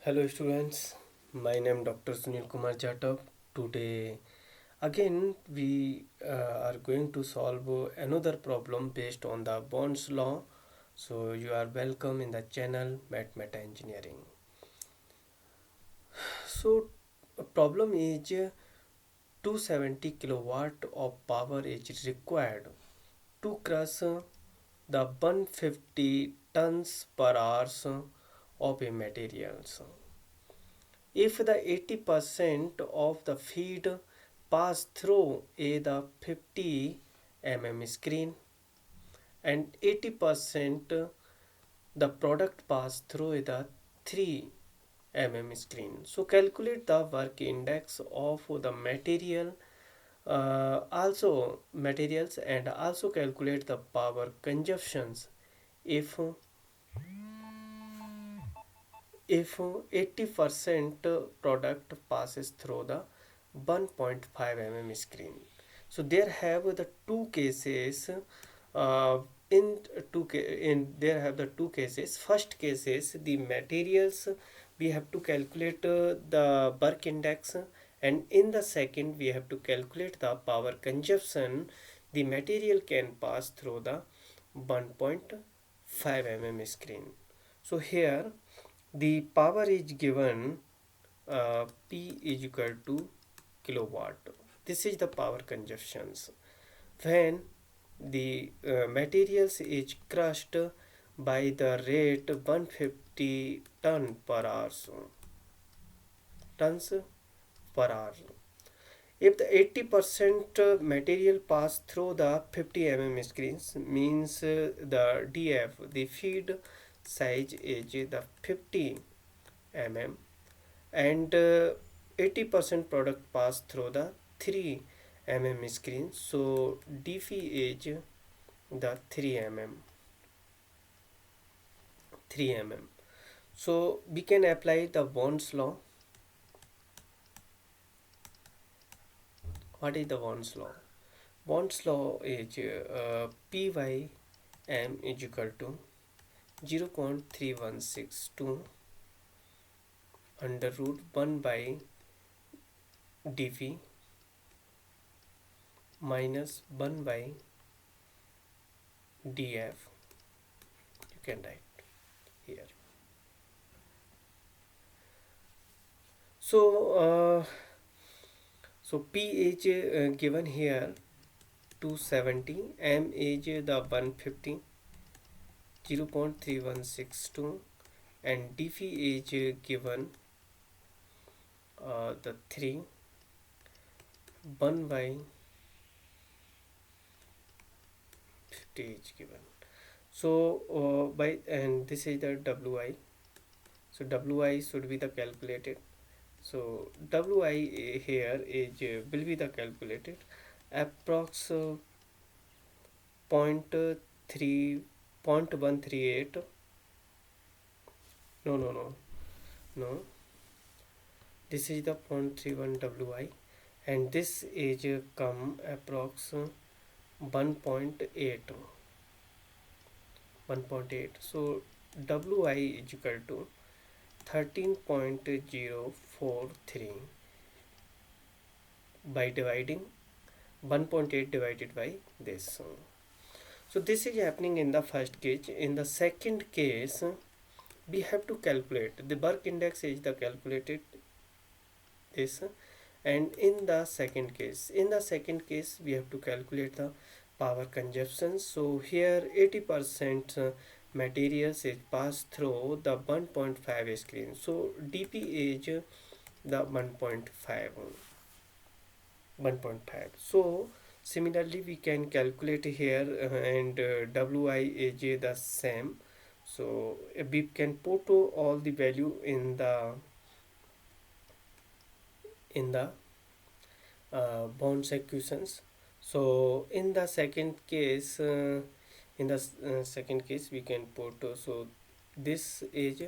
Hello students, my name Dr. Sunil Kumar Jatav. Today again we are going to solve another problem based on the Bond's law. So you are welcome in the channel Meta Engineering. So a problem is 270 kilowatt of power is required to crush the 150 tons per hour of a materials. If the 80% of the feed pass through the 50 screen and 80% the product pass through the 3 screen. So calculate the work index of the also materials and also calculate the power consumptions if if 80% product passes through the 1.5 screen. So there have the two cases. uh, in there have the two cases. First case is the materials, we have to calculate the work index, and in the second we have to calculate the power consumption the material can pass through the 1.5 screen. So here the power is given, P is equal to kilowatt. This is the power consumptions. When the materials is crushed by the rate 150 tons per hour. If the 80% material pass through the 50 screens, means the DF, the feed size is the 50 and 80% product pass through the 3 screen. So DF is the 3 So we can apply the Bond's law. What is the Bond's law? Bond's law is PYM is equal to 0.3162 under root 1 by dV minus 1 by dF. You can write here. So P is given here 270, M is the 150, 0.3162, and dV is given the 3, 1 by 50 is given. So and this is the WI. So WI should be the calculated. So WI here is will be the calculated approx 0.138. No, this is the 0.31 WI, and this is come approx 1.8. So WI is equal to 13.043 by dividing 1.8 divided by this. So this is happening in the first case. In the second case, we have to calculate the work index is the calculated this, and in the second case we have to calculate the power consumption. So here 80% materials is passed through the 1.5 screen. So dP is the 1.5. So similarly we can calculate here, and Wi is the same. So we can put all the value in the Bond's equations. So in the second case we can put so this is,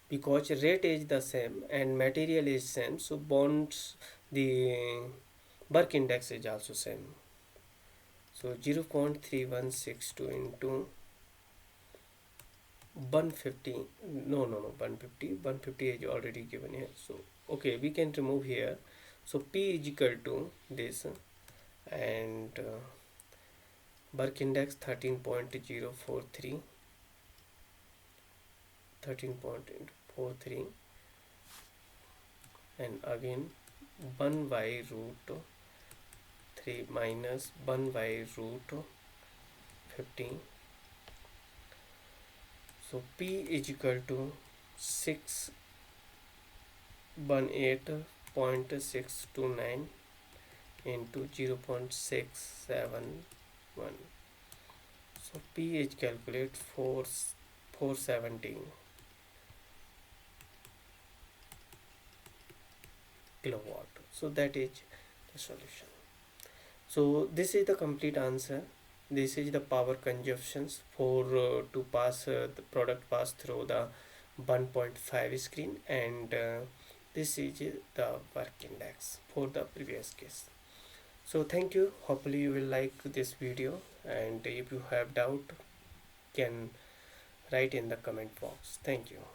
because rate is the same and material is same, so Bond's the work index is also same. So 0.3162 into 150, no, 150 is already given here, so okay, we can remove here. So P is equal to this, and work index 13.043, 13.43, and again 1 by root 3 minus 1 by root 15. So P is equal to 618.629 into 0.671. So pH calculate 470 kilowatt. So that is the solution. So this is the complete answer. This is the power consumptions for to pass the product pass through the 1.5 screen, and this is the work index for the previous case. So thank you. Hopefully you will like this video, and if you have doubt, can write in the comment box. Thank you.